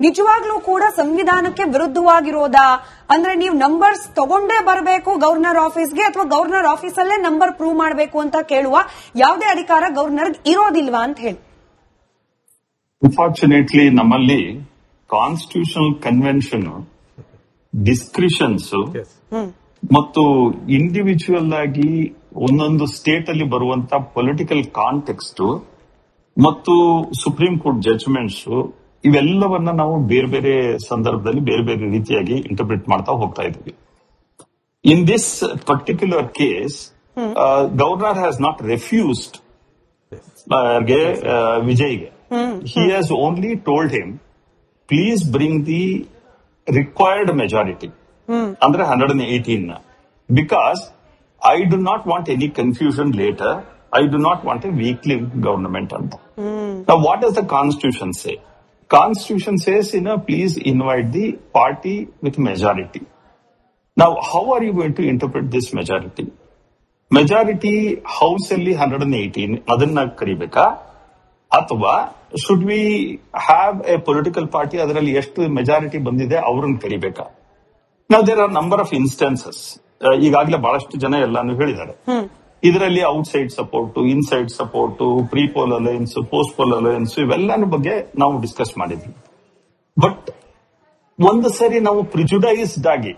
ನಿಜವಾಗ್ಲೂ ಕೂಡ ಸಂವಿಧಾನಕ್ಕೆ ವಿರುದ್ಧವಾಗಿರೋದಾ? ಅಂದ್ರೆ ನೀವು ನಂಬರ್ಸ್ ತಗೊಂಡೇ ಬರಬೇಕು ಗವರ್ನರ್ ಆಫೀಸ್ಗೆ, ಅಥವಾ ಗವರ್ನರ್ ಆಫೀಸಲ್ಲೇ ನಂಬರ್ ಪ್ರೂವ್ ಮಾಡಬೇಕು ಅಂತ ಕೇಳುವ ಯಾವುದೇ ಅಧಿಕಾರ ಗವರ್ನರ್ ಇರೋದಿಲ್ವಾ ಅಂತ ಹೇಳಿ. ಅನ್ಫಾರ್ಚುನೇಟ್ಲಿ ನಮ್ಮಲ್ಲಿ ಕಾನ್ಸ್ಟಿಟ್ಯೂಷನಲ್ ಕನ್ವೆನ್ಷನ್ ಡಿಸ್ಕ್ರಿಷನ್ಸ್ ಮತ್ತು ಇಂಡಿವಿಜುವಲ್ ಆಗಿ ಒಂದೊಂದು ಸ್ಟೇಟ್ ಅಲ್ಲಿ ಬರುವಂತ ಪೊಲಿಟಿಕಲ್ ಕಾಂಟೆಕ್ಸ್ಟ್ ಮತ್ತು ಸುಪ್ರೀಂ ಕೋರ್ಟ್ ಜಡ್ಜ್ಮೆಂಟ್ಸ್ ಇವೆಲ್ಲವನ್ನ ನಾವು ಬೇರೆ ಬೇರೆ ಸಂದರ್ಭದಲ್ಲಿ ಬೇರೆ ಬೇರೆ ರೀತಿಯಾಗಿ ಇಂಟರ್ಪ್ರಿಟ್ ಮಾಡ್ತಾ ಹೋಗ್ತಾ ಇದ್ದೀವಿ. In this particular case governor has not refused ವಿಜಯ್ಗೆ. He has only told him, please bring the required majority, under 118, because I do not want any confusion later. I do not want a weakly government. Now, what does the Constitution say? Constitution says, please invite the party with majority. Now, how are you going to interpret this majority? Majority House ಅಲ್ಲಿ 118 ಅದನ್ನ ಕರಿಬೇಕಾ, ಅಥವಾ should we have a political party ಅದರಲ್ಲಿ ಎಷ್ಟು majority ಬಂದಿದೆ ಅವ್ರನ್ನ ಕರಿಬೇಕಾ? ನಾವು there are number of instances. ಈಗಾಗಲೇ ಬಹಳಷ್ಟು ಜನ ಎಲ್ಲಾನು ಹೇಳಿದ್ದಾರೆ. ಇದರಲ್ಲಿ outside support, inside support, pre poll alliance, post poll alliance, ಇವೆಲ್ಲಾನ ಬಗ್ಗೆ ನಾವು ಡಿಸ್ಕಸ್ ಮಾಡಿದ್ವಿ. ಬಟ್ ಒಂದು ಸರಿ ನಾವು ಪ್ರಿಜುಡೈಸ್ಡ್ ಆಗಿ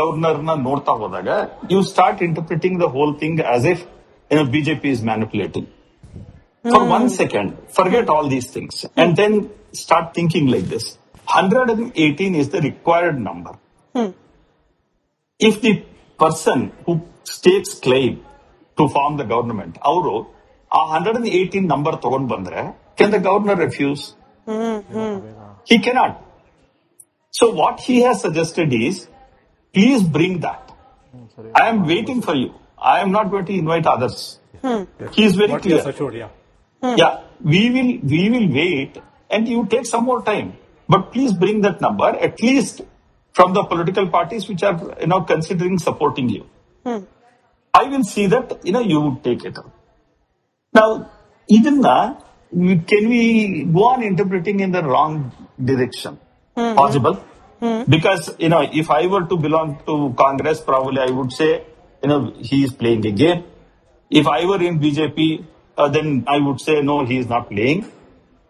ಗವರ್ನರ್ ನ ನೋಡ್ತಾ ಹೋದಾಗ you start interpreting the whole thing as if BJP is manipulating. For 1 second, forget all these things and then start thinking like this. 118 is the required number. If the person who stakes claim to form the government, ಅವರು ಆ 118 number ತಗೊಂಡ್ ಬಂದ್ರೆ, can the governor refuse? He cannot. So what he has suggested is, please bring that. I am waiting for you. I am not going to invite others. He is very clear. Yeah, we will wait and you take some more time. But please bring that number, at least from the political parties which are, considering supporting you. I will see that, you would take it up. Now, can we go on interpreting in the wrong direction? Possible? Because, if I were to belong to Congress, probably I would say, he is playing a game. If I were in BJP, then I would say, no, he is not playing.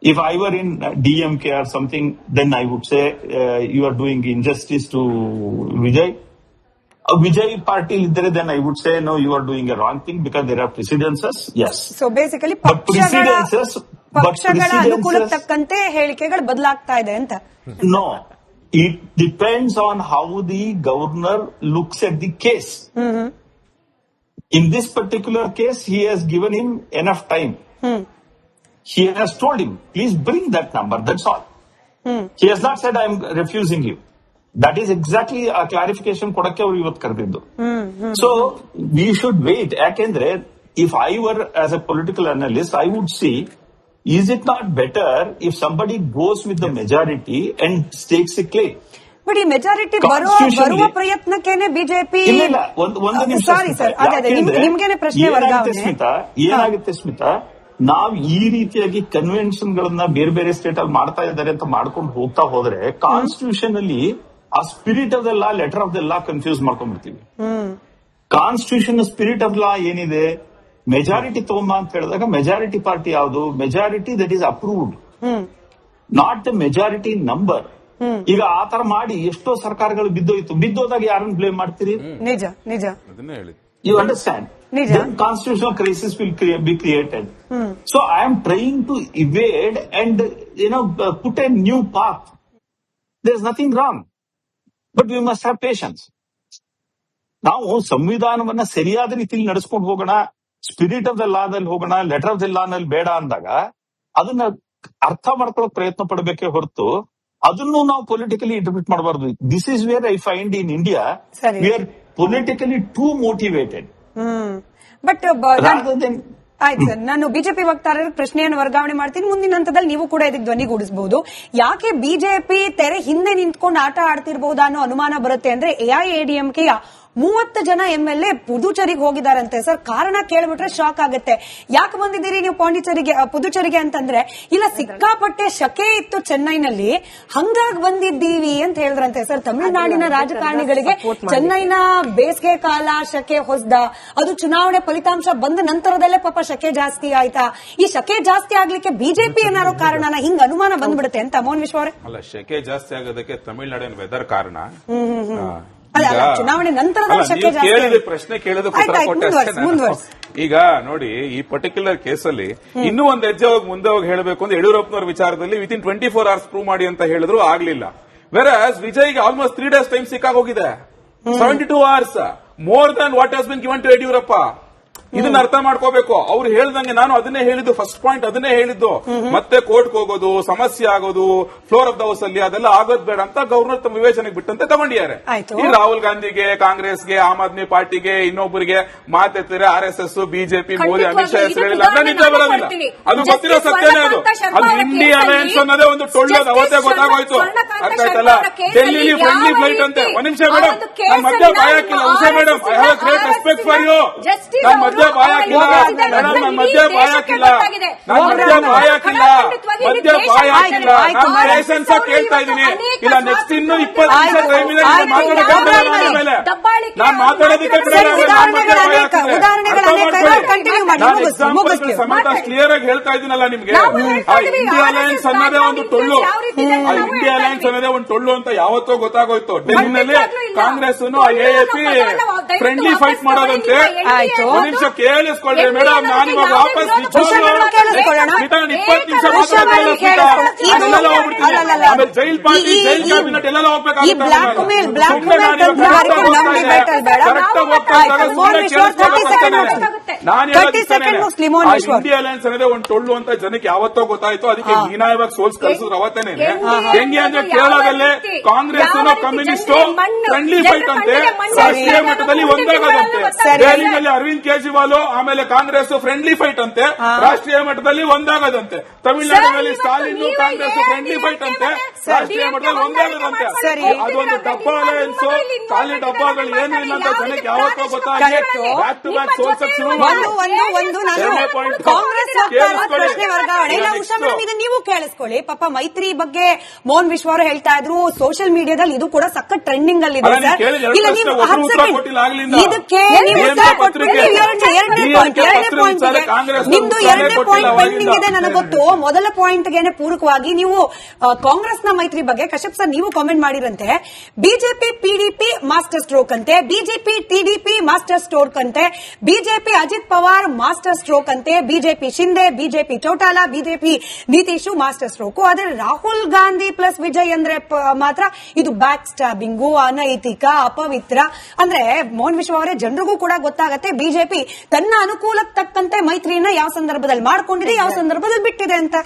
If I were in DMK or something, then I would say, you are doing injustice to Vijay. Vijay party, then I would say, no, you are doing a wrong thing because there are precedences. Yes. So basically, ಪಕ್ಷಗಳ ಅನುಕೂಲಕ್ಕೆ ತಕ್ಕಂತೆ ಹೇಳಿಕೆಗಳು ಬದಲಾಗ್ತಾ ಇದೆ ಅಂತ. No, it depends on how the governor looks at the case. In this particular case, he has given him enough time. He has told him, please bring that number, that's all. He has not said, I am refusing you. That is exactly a clarification kodakke avaru ivattu karediddu. So, we should wait. Yakendre, if I were as a political analyst, I would see, is it not better if somebody goes with the majority and stakes a claim? But ಈ majority ಬರುವ ಪ್ರಯತ್ನಕ್ಕೇನೆ BJP. Sorry sir, ಅದೇ ನಿಮ್ಗೇನೆ ಪ್ರಶ್ನೆ ಏನಾಗುತ್ತೆ ಸ್ಮಿತಾ, ನಾವ್ ಈ ರೀತಿಯಾಗಿ convention ಗಳನ್ನ ಬೇರೆ ಬೇರೆ ಸ್ಟೇಟ್ ಅಲ್ಲಿ ಮಾಡ್ತಾ ಇದ್ದಾರೆ ಅಂತ ಮಾಡ್ಕೊಂಡು ಹೋಗ್ತಾ ಹೋದ್ರೆ ಕಾನ್ಸ್ಟಿಟ್ಯೂಷನ್ ಅಲ್ಲಿ ಆ spirit of the law, letter of the law confuse ಮಾಡ್ಕೊಂಡ್ಬಿಡ್ತೀವಿ. ಕಾನ್ಸ್ಟಿಟ್ಯೂಷನ್ ಸ್ಪಿರಿಟ್ ಆಫ್ ಲಾ ಏನಿದೆ, ಮೆಜಾರಿಟಿ ತಗೊಂಬ ಅಂತ ಹೇಳಿದಾಗ ಮೆಜಾರಿಟಿ ಪಾರ್ಟಿ ಯಾವುದು? Majority that is approved, not the majority number. ಈಗ ಆತರ ಮಾಡಿ ಎಷ್ಟೋ ಸರ್ಕಾರಗಳು ಬಿದ್ದೋದಾಗ ಯಾರನ್ನು ಬ್ಲೇಮ್ ಮಾಡ್ತೀರಿ? ನಿಜ ನಿಜ. You understand? Then constitutional crisis will be created. So I am trying to evade and put a new path. There is nothing wrong, but we must have patience. ನಾವು ಸಂವಿಧಾನವನ್ನ ಸರಿಯಾದ ರೀತಿಯಲ್ಲಿ ನಡೆಸ್ಕೊಂಡು ಹೋಗೋಣ, ಸ್ಪಿರಿಟ್ ಆಫ್ ದ ಲಾ ದಲ್ಲಿ ಹೋಗೋಣ, letter of the ಲಾ ನಲ್ಲಿ ಬೇಡ ಅಂದಾಗ ಅದನ್ನ ಅರ್ಥ ಮಾಡ್ಕೊಳ್ಳೋಕೆ ಪ್ರಯತ್ನ ಪಡಬೇಕೇ ಹೊರತು ಅದನ್ನು ನಾವು ಪೊಲಿಟಿಕಲಿ ಇಂಟರ್ಪ್ರಿಟ್ ಮಾಡಬಾರ್ದು. This is where I find in India we are politically two motivated. But ಆಯ್ತು ಸರ್, ನಾನು ಬಿಜೆಪಿ ವಕ್ತಾರರ ಪ್ರಶ್ನೆಯನ್ನು ವರ್ಗಾವಣೆ ಮಾಡ್ತೀನಿ. ಮುಂದಿನ ಹಂತದಲ್ಲಿ ನೀವು ಕೂಡ ಇದಕ್ಕೆ ಧ್ವನಿಗೂಡಿಸಬಹುದು. ಯಾಕೆ ಬಿಜೆಪಿ ತೆರೆ ಹಿಂದೆ ನಿಂತ್ಕೊಂಡು ಆಟ ಆಡ್ತಿರಬಹುದಾ ಅನ್ನೋ ಅನುಮಾನ ಬರುತ್ತೆ ಅಂದ್ರೆ, ಎಐಎಡಿಎಂಕೆಯ 30 ಜನ MLA ಪುದುಚೇರಿಗೆ ಹೋಗಿದಾರಂತೆ ಸರ್. ಕಾರಣ ಕೇಳ್ಬಿಟ್ರೆ ಶಾಕ್ ಆಗುತ್ತೆ. ಯಾಕೆ ಬಂದಿದ್ದೀರಿ ನೀವು ಪುದುಚೇರಿಗೆ ಅಂತಂದ್ರೆ, ಇಲ್ಲ ಸಿಕ್ಕಾಪಟ್ಟೆ ಶಕೆ ಇತ್ತು ಚೆನ್ನೈನಲ್ಲಿ, ಹಂಗಾಗಿ ಬಂದಿದ್ದೀವಿ ಅಂತ ಹೇಳಿದ್ರಂತೆ ಸರ್. ತಮಿಳುನಾಡಿನ ರಾಜಕಾರಣಿಗಳಿಗೆ ಚೆನ್ನೈನ ಬೇಸಿಗೆ ಕಾಲ ಶಕೆ ಹೊಸ್ದ, ಅದು ಚುನಾವಣೆ ಫಲಿತಾಂಶ ಬಂದ ನಂತರದಲ್ಲೇ ಪಾಪ ಶಕೆ ಜಾಸ್ತಿ ಆಯ್ತಾ? ಈ ಶಕೆ ಜಾಸ್ತಿ ಆಗ್ಲಿಕ್ಕೆ ಬಿಜೆಪಿ ಏನಾರೋ ಕಾರಣನ? ಹಿಂಗ ಅನುಮಾನ ಬಂದ್ಬಿಡುತ್ತೆ ಅಂತ ಮೋಹನ್ ವಿಶ್ವ ಅವರೇ. ಅಲ್ಲ, ಶಕೆ ಜಾಸ್ತಿ ಆಗೋದಕ್ಕೆ ತಮಿಳುನಾಡಿನ ವೆದರ್ ಕಾರಣ. ಚುನಾವಣೆ ನಂತರ ಕೇಳಿದ ಪ್ರಶ್ನೆ ಕೇಳಿದ ಉತ್ತರ ಕೊಟ್ಟೆ ಅಷ್ಟೇ. ಈಗ ನೋಡಿ, ಈ ಪರ್ಟಿಕ್ಯುಲರ್ ಕೇಸಲ್ಲಿ ಇನ್ನೂ ಒಂದ್ ಹೆಜ್ಜೆ ಹೋಗಿ ಮುಂದೆ ಹೋಗಿ ಹೇಳಬೇಕು ಅಂದ್ರೆ ಯಡಿಯೂರಪ್ಪನವರ ವಿಚಾರದಲ್ಲಿ ವಿತಿನ್ 24 hours ಪ್ರೂವ್ ಮಾಡಿ ಅಂತ ಹೇಳಿದ್ರು, ಆಗ್ಲಿಲ್ಲ. ವೆರಸ್ ವಿಜಯ್ಗೆ ಆಲ್ಮೋಸ್ಟ್ 3 days ಟೈಮ್ ಸಿಕ್ಕಾಗೋಗಿದೆ. 72 hours more than what has been given to Yediyurappa. ಇದನ್ನ ಅರ್ಥ ಮಾಡ್ಕೋಬೇಕು. ಅವ್ರು ಹೇಳ್ದಂಗೆ ನಾನು ಅದನ್ನೇ ಹೇಳಿದ್ದು, ಫಸ್ಟ್ ಪಾಯಿಂಟ್ ಅದನ್ನೇ ಹೇಳಿದ್ದು. ಮತ್ತೆ ಕೋರ್ಟ್ಗೆ ಹೋಗೋದು, ಸಮಸ್ಯೆ ಆಗೋದು ಫ್ಲೋರ್ ಆಫ್ ದ ಹೌಸ್ ಅಲ್ಲಿ, ಅದೆಲ್ಲ ಆಗೋದ್ ಬೇಡ ಅಂತ ಗವರ್ನರ್ ತಮ್ಮ ವಿವೇಚನೆಗೆ ಬಿಟ್ಟಂತೆ ತಗೊಂಡಿದ್ದಾರೆ. ಈ ರಾಹುಲ್ ಗಾಂಧಿಗೆ, ಕಾಂಗ್ರೆಸ್ಗೆ, ಆಮ್ ಆದ್ಮಿ ಪಾರ್ಟಿಗೆ, ಇನ್ನೊಬ್ಬರಿಗೆ ಮಾತೆತ್ತಿದ್ರೆ RSS, ಬಿಜೆಪಿ, ಮೋದಿ, ಅಮಿತ್ ಶಾ ಹೆಸರು ಹೇಳಿಲ್ಲ ಅಂದ್ರೆ ನಿಜ ಬರೋದಿಲ್ಲ. ಅದು ಗೊತ್ತಿರೋ ಸತ್ಯನೇ. ಅದು ಇಂಡಿಯಾ ಅಲಯನ್ಸ್ ಅನ್ನೋದೇ ಒಂದು ಟೊಳ್ಳೋದು ಅವತ್ತೇ ಗೊತ್ತಾಗೋಯ್ತು. ಅರ್ಥ ಆಯ್ತಲ್ಲ? ಡೆಲ್ಲಿಲಿ ಫ್ರೆಂಡ್ಲಿ ಫ್ಲೈಟ್ ಅಂತೆ. ಒಂದ್ ನಿಮಿಷ ಮೇಡಮ್, ನನ್ನ ಮಧ್ಯ ಬಾಯ್ ಹಾಕಿಲ್ಲ. Usha madam, I have great respect for you. ನನ್ನ ಮಧ್ಯ ಬಾಯ್ ಹಾಕಿಲ್ಲ ಮೇಡಮ್, ನನ್ನ ಮಧ್ಯ ಬಾಯ್ ಹಾಕಿಲ್ಲ, ನನ್ನ ಮಧ್ಯ ಬಾಯ್ ಹಾಕಿಲ್ಲ, ಮಧ್ಯ ಬಾಯ್ ಹಾಕಿಲ್ಲ. ನಾನು ಪೇಷನ್ಸ್ ಕೇಳ್ತಾ ಇದ್ದೀನಿ. ಇಲ್ಲ ನೆಕ್ಸ್ಟ್ ಇನ್ನು 20 ನಿಮಿಷ ಟೈಮ್ ಇದೆ. ನಾನು ಮಾತಾಡೋದಕ್ಕೆ ಸಮೇತ ಕ್ಲಿಯರ್ ಆಗಿ ಹೇಳ್ತಾ ಇದ್ದೀನಲ್ಲ ನಿಮ್ಗೆ. ಆ ಇಂಡಿಯಾ ಅಲಯನ್ಸ್ ಅನ್ನೋದೇ ಒಂದು ಟೊಳ್ಳು, ಆ ಇಂಡಿಯಾ ಅಲಯನ್ಸ್ ಅನ್ನೋದೇ ಒಂದು ಟೊಳ್ಳು ಅಂತ ಯಾವತ್ತೋ ಗೊತ್ತಾಗೋಯ್ತು. ಡೆಲ್ಲಿನಲ್ಲಿ ಕಾಂಗ್ರೆಸ್ AAP ಫ್ರೆಂಡ್ಲಿ ಫೈಟ್ ಮಾಡೋದಂತೆ. ಒಂದ್ ನಿಮಿಷ ಕೇಳಿಸ್ಕೊಳ್ಳಿ ಮೇಡಮ್, ನಾನು ಇವಾಗ ವಾಪಸ್ 20 ನಿಮಿಷ ಆಮೇಲೆ ಜೈಲ್ ಪಾರ್ಟಿ, ಜೈಲ್ ಕ್ಯಾಬಿನೆಟ್ ಎಲ್ಲ ಹೋಗ್ಬೇಕಾಗುತ್ತೆ. ಇಂಡಿಯಾ ಅಲಯನ್ಸ್ ಅನ್ನೋದೇ ಒಂದು ಟೊಳ್ಳು ಅಂತ ಜನಕ್ಕೆ ಯಾವತ್ತೋ ಗೊತ್ತಾಯ್ತು. ಅದಕ್ಕೆ ಹೀನಾಯವಾಗಿ ಸೋಲ್ಸ್ ಕಳಿಸಿದ್ರು ಅವತ್ತೇನೆ. ಹೆಂಗೆ ಅಂದ್ರೆ ಕೇರಳದಲ್ಲೇ ಕಾಂಗ್ರೆಸ್ ಕಮ್ಯುನಿಸ್ಟ್ ಫ್ರೆಂಡ್ಲಿ ಫೈಟ್ ಅಂತೆ, ರಾಷ್ಟ್ರೀಯ ಮಟ್ಟದಲ್ಲಿ ಒಂದಾಗದಂತೆ. ದೆಹಲಿಯಲ್ಲಿ ಅರವಿಂದ್ ಕೇಜ್ರಿವಾಲ್ ಆಮೇಲೆ ಕಾಂಗ್ರೆಸ್ ಫ್ರೆಂಡ್ಲಿ ಫೈಟ್ ಅಂತೆ, ರಾಷ್ಟ್ರೀಯ ಮಟ್ಟದಲ್ಲಿ ಒಂದಾಗದಂತೆ. ತಮಿಳುನಾಡಿನಲ್ಲಿ ಸ್ಟಾಲಿನ್ ಕಾಂಗ್ರೆಸ್ ಫ್ರೆಂಡ್ಲಿ ಫೈಟ್ ಅಂತೆ, ರಾಷ್ಟ್ರೀಯ ಮಟ್ಟದಲ್ಲಿ ಒಂದಾಗದಂತೆ. ಅದೊಂದು ಡಬ್ಬ ಅಲಯನ್ಸ್, ಖಾಲಿ ಡಬ್ಬಗಳು ಏನು ಇಲ್ಲ ಅಂತ ಜನಕ್ಕೆ ಯಾವತ್ತೋ ಗೊತ್ತಾಗುತ್ತೆ. ಬ್ಯಾಕ್ ಟು ಬ್ಯಾಕ್ ಸೋಲ್ಸಕ್ ಶುರು ನೀವು ಕೇಳಿಸ್ಕೊಳ್ಳಿ. ಪಾಪ ಮೈತ್ರಿ ಬಗ್ಗೆ ಮೋಹನ್ ವಿಶ್ವ ಅವರು ಹೇಳ್ತಾ ಇದ್ರು, ಸೋಷಿಯಲ್ ಮೀಡಿಯಾದಲ್ಲಿ ಇದು ಕೂಡ ಸಖತ್ ಟ್ರೆಂಡಿಂಗ್ ಅಲ್ಲಿ ಇದೆ ಸರ್. ಇದಕ್ಕೆ ನಿಮ್ದು 2ನೇ ಪಾಯಿಂಟ್ ಪೆಂಡಿಂಗ್ ಇದೆ ನನಗೆ ಗೊತ್ತು. ಮೊದಲ ಪಾಯಿಂಟ್ ಗೆ ಪೂರಕವಾಗಿ ನೀವು ಕಾಂಗ್ರೆಸ್ನ ಮೈತ್ರಿ ಬಗ್ಗೆ ಕಶ್ಯಪ್ ಸರ್ ನೀವು ಕಾಮೆಂಟ್ ಮಾಡಿರಂತೆ. ಬಿಜೆಪಿ PDP ಮಾಸ್ಟರ್ ಸ್ಟ್ರೋಕ್ ಅಂತೆ, ಬಿಜೆಪಿ TDP ಮಾಸ್ಟರ್ ಸ್ಟ್ರೋಕ್ ಅಂತೆ, BJP Ajit Pawar master stroke ಅಂತೆ, BJP Shinde, BJP Chautala, BJP Nitish master stroke. ಆದ್ರೆ ರಾಹುಲ್ ಗಾಂಧಿ ಪ್ಲಸ್ ವಿಜಯ್ ಅಂದ್ರೆ ಮಾತ್ರ ಇದು ಬ್ಯಾಕ್ ಸ್ಟಾಬಿಂಗು, ಅನೈತಿಕ, ಅಪವಿತ್ರ. ಅಂದ್ರೆ ಮೋಹನ್ ವಿಶ್ವ ಅವರೇ, ಜನರಿಗೂ ಕೂಡ ಗೊತ್ತಾಗತ್ತೆ ಬಿಜೆಪಿ ತನ್ನ ಅನುಕೂಲಕ್ಕೆ ತಕ್ಕಂತೆ ಮೈತ್ರಿಯನ್ನ ಯಾವ ಸಂದರ್ಭದಲ್ಲಿ ಮಾಡ್ಕೊಂಡಿದೆ, ಯಾವ ಸಂದರ್ಭದಲ್ಲಿ ಬಿಟ್ಟಿದೆ ಅಂತ.